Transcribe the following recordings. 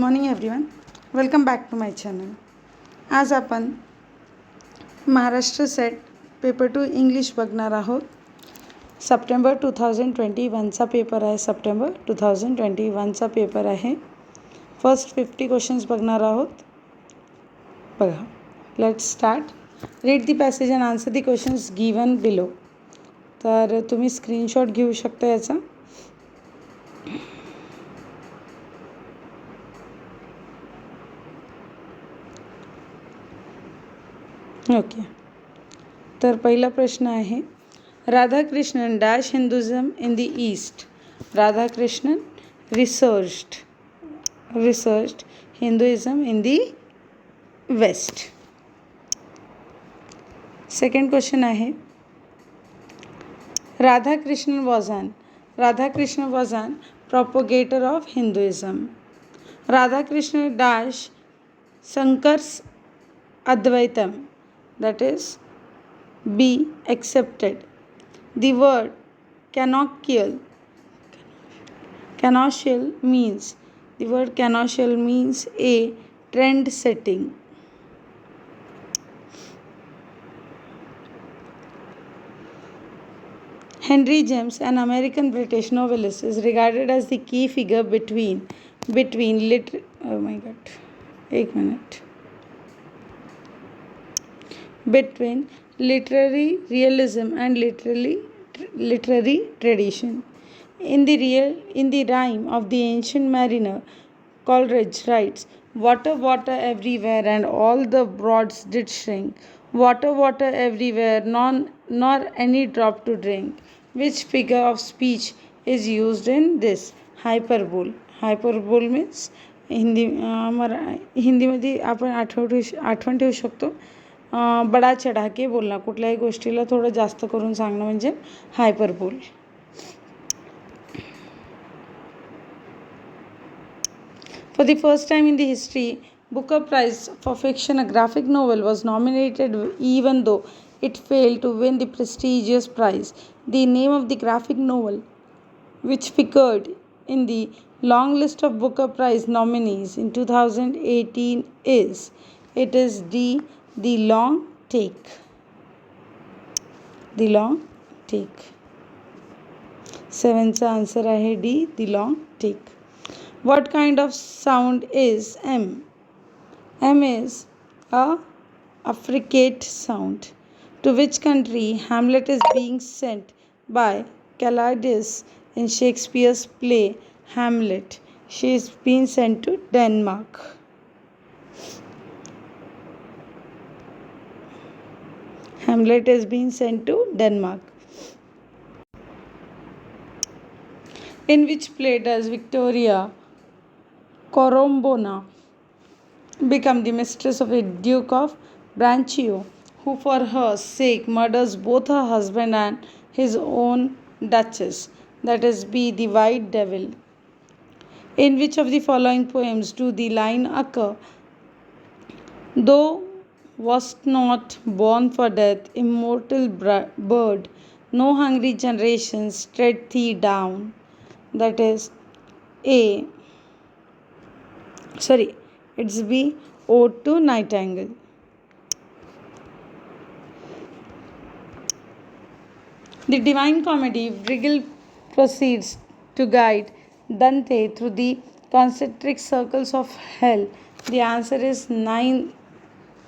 Morning everyone, welcome back to my channel. आज आपण Maharashtra SET paper 2 English बघणार आहोत. सप्टेंबर 2021चा पेपर आहे. सप्टेंबर 2021चा पेपर आहे. फर्स्ट 50 क्वेश्चन्स बघणार आहोत. बघा, let's start. Read the passage and answer the questions given below. तर तुम्ही स्क्रीनशॉट घेऊ शकता याचा. ओके, तर पहिला प्रश्न आहे, Radhakrishnan dash Hinduism in the east. Radhakrishnan researched Hinduism in the west. Second question आहे, Radhakrishnan was an propagator of Hinduism. Radhakrishna dash Sankar's Advaitam, that is B, accepted. The word canonical means A, trend setting. Henry James, an American British novelist, is regarded as the key figure between literary realism and literary tradition. In the rhyme of the ancient mariner, Coleridge writes, "Water, water everywhere, and all the broads did shrink. Water, water everywhere, nor any drop to drink." Which figure of speech is used in this? Hyperbole. Hyperbole means हिंदीमध्ये आपण आठवण ठेवू शकतो, बडा चढा के बोलणं, कुठल्याही गोष्टीला थोडं जास्त करून सांगणं म्हणजे हायपरबोल. For the first time in the history, Booker Prize for Fiction, a graphic novel was nominated even though it failed to win the prestigious prize. The name of the graphic novel, which figured in the long list of Booker Prize nominees in 2018 is D, The Long Take. The Long Take. 7th answer आहे D, The Long Take. What kind of sound is M? M is a affricate sound. To which country Hamlet is being sent by Calidus in Shakespeare's play Hamlet? She is being sent to Denmark. Hamlet is being sent to Denmark. In which play does Victoria Corombona become the mistress of a Duke of Branchio, who for her sake murders both her husband and his own duchess? That is B, the White Devil. In which of the following poems do the line occur, "Thou wast not born for death, immortal bird, no hungry generations tread thee down"? That is it's B, Ode to Nightingale. The Divine Comedy, Virgil proceeds to guide Dante through the concentric circles of hell. The answer is 9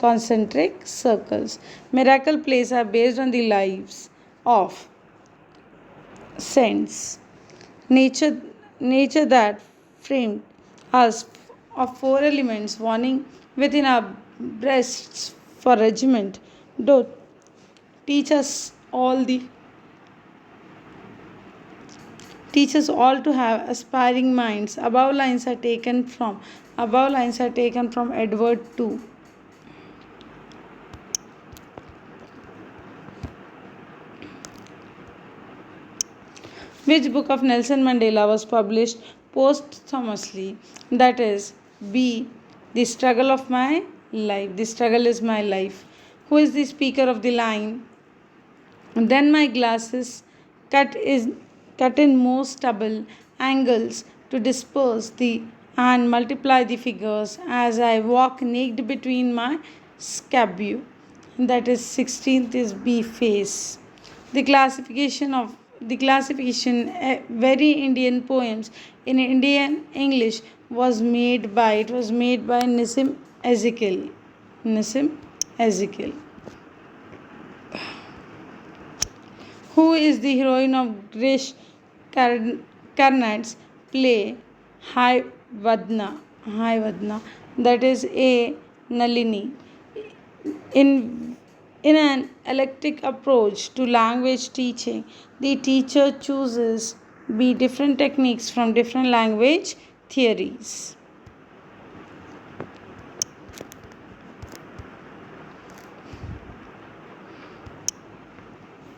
concentric circles. Miracle plays are based on the lives of saints. Nature that framed us of 4 elements, warning within our breasts for regiment, doth teach us all to have aspiring minds. Above lines are taken from Edward II. Which book of Nelson Mandela was published posthumously? That is B, The Struggle of My Life. The Struggle is My Life. Who is the speaker of the line, "Then my glasses cut in most stubble angles to disperse the and multiply the figures as I walk naked between my scabbard. That is 16th is B face. The classification very Indian poems in Indian English was made by Nissim Ezekiel. Nissim Ezekiel, who is the heroine of Grish Karnad's play Hai Vadna. Hai Vadna. That is A. Nalini. In an eclectic approach to language teaching, the teacher chooses B. different techniques from different language theories.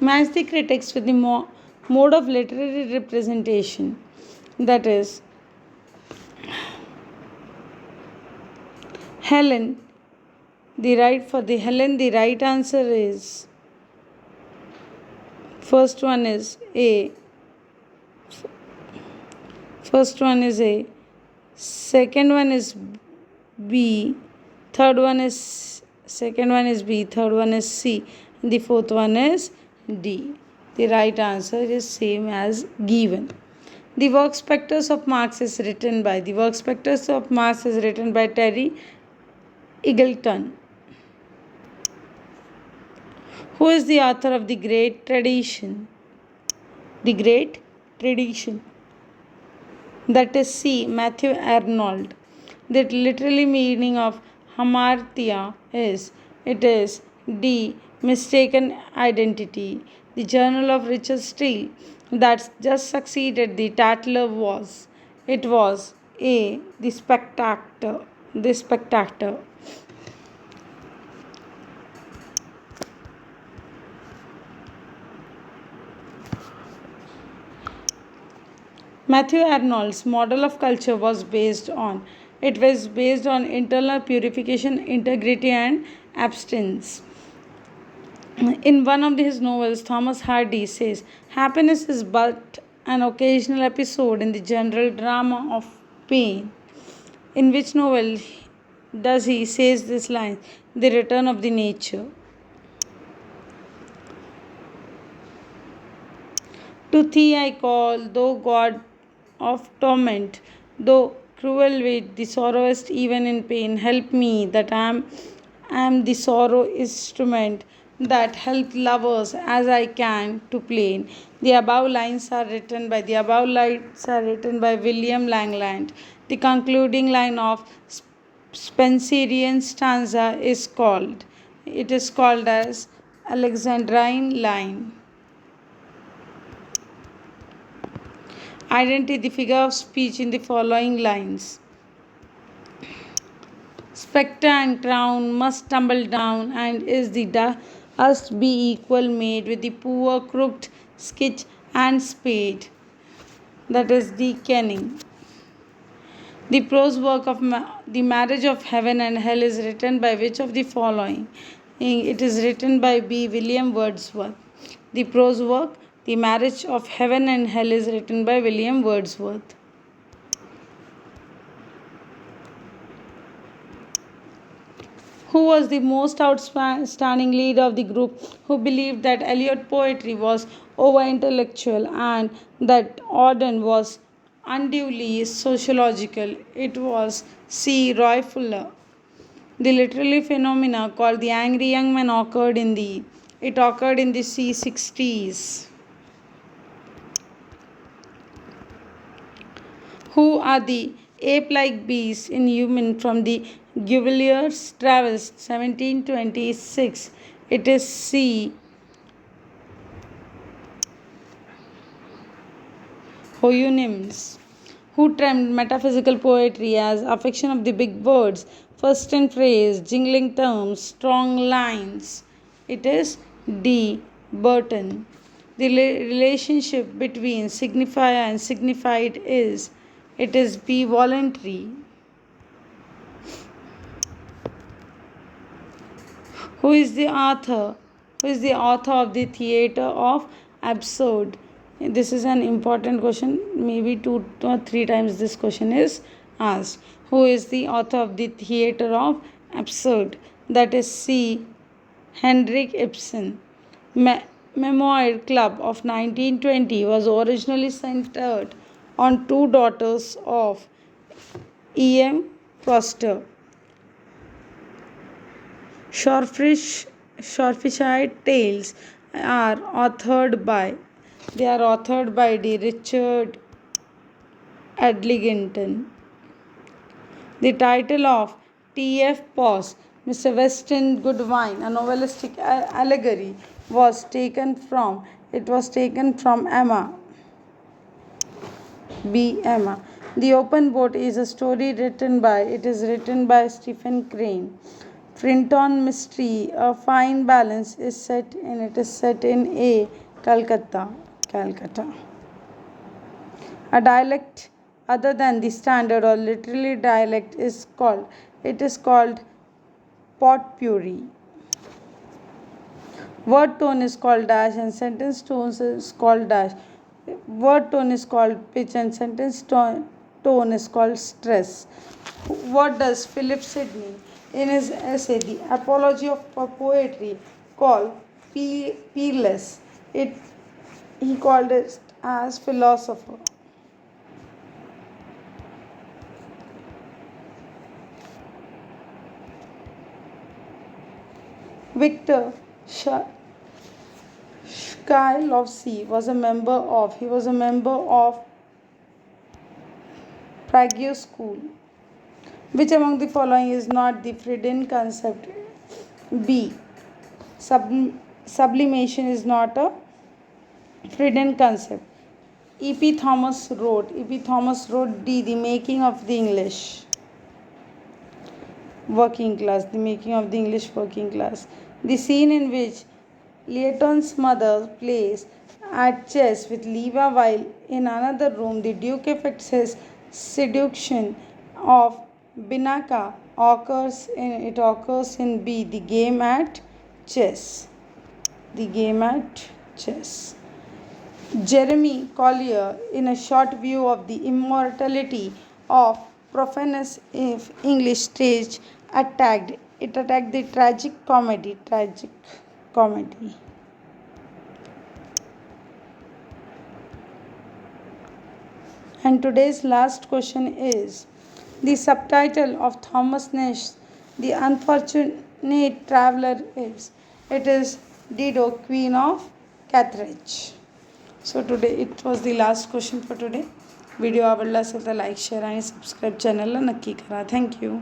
Match the critics with the mode of literary representation. That is, Helen. The right answer is first one is A. First one is A. Second one is B. Third one is Second one is B. Third one is C. And the fourth one is D. The right answer is same as given. The work Spectres of Marx is written by Terry Eagleton. Who is the author of The Great Tradition? The Great Tradition. That is C. Matthew Arnold. The literary meaning of hamartia is D. Mistaken identity. The journal of Richard Steele that just succeeded the Tatler was A. The Spectator. The Spectator. Matthew Arnold's model of culture was based on internal purification, integrity, and abstinence. In one of his novels, Thomas Hardy says, "Happiness is but an occasional episode in the general drama of pain." In which novel does he says this line? The Return of the Nature. To thee I call, thou God of torment, though cruel weight, the sorrowest even in pain. Help me, that am the sorrow instrument, that help lovers as I can to plain. The above lines are written by William Langland. The concluding line of Spenserian stanza is called as Alexandrine line. Identify the figure of speech in the following lines. Spectre and crown must tumble down, and is the dust be equal made with the poor crooked skitch and spade. That is the Canning. The prose work of the Marriage of Heaven and Hell is written by which of the following? It is written by B. William Wordsworth. The prose work, The Marriage of Heaven and Hell, is written by William Wordsworth. Who was the most outstanding leader of the group who believed that Eliot poetry was over-intellectual and that Auden was unduly sociological? It was C. Roy Fuller. The literary phenomena called the angry young man occurred in the C60s. Who are the ape-like beasts in Human from the Gulliver's Travels 1726? It is C. Houyhnhnms. Who termed metaphysical poetry as affection of the big words, first in phrase, jingling terms, strong lines? It is D. Burton. The relationship between signifier and signified is B. Voluntary. Who is the author of the Theatre of Absurd? This is an important question. Maybe 2 or 3 times this question is asked. Who is the author of the Theatre of Absurd? That is C. Henrik Ibsen. Memoir Club of 1920 was originally centered on two daughters of E.M. Foster. Shorefishire Tales are authored by the Richard Adlington. The title of T.F. Pause, Mr. Weston Goodwin, a novelistic allegory, was taken from Emma. Emma. The Open Boat is a story written by Stephen Crane. Frinton Mystery, A Fine Balance is set in A. Calcutta. A dialect other than the standard or literary dialect is called potpourri. Word tone is called dash and sentence tone is called dash. Word tone is called pitch and sentence tone is called stress. What does Philip Sidney in his essay The Apology of Poetry call peerless? He called it as philosopher. Victor Shklovsky was a member of Prague School. Which among the following is not the Freudian concept? B. Sublimation is not a Freudian concept. E.P. Thomas wrote D. The Making of the English Working Class. The Making of the English Working Class. The scene in which Leighton's mother plays at chess with Leva while in another room the Duke effects his seduction of Binaka occurs in B. The Game at Chess. Jeremy Collier, in a short view of the immortality of profane English stage, attacked the tragic comedy. And today's last question is the subtitle of Thomas Nash's The Unfortunate Traveler is Dido, Queen of Carthage. So today it was the last question for today. Video आवडला असेल तर like share आणि subscribe चॅनलला नक्की करा. Thank you.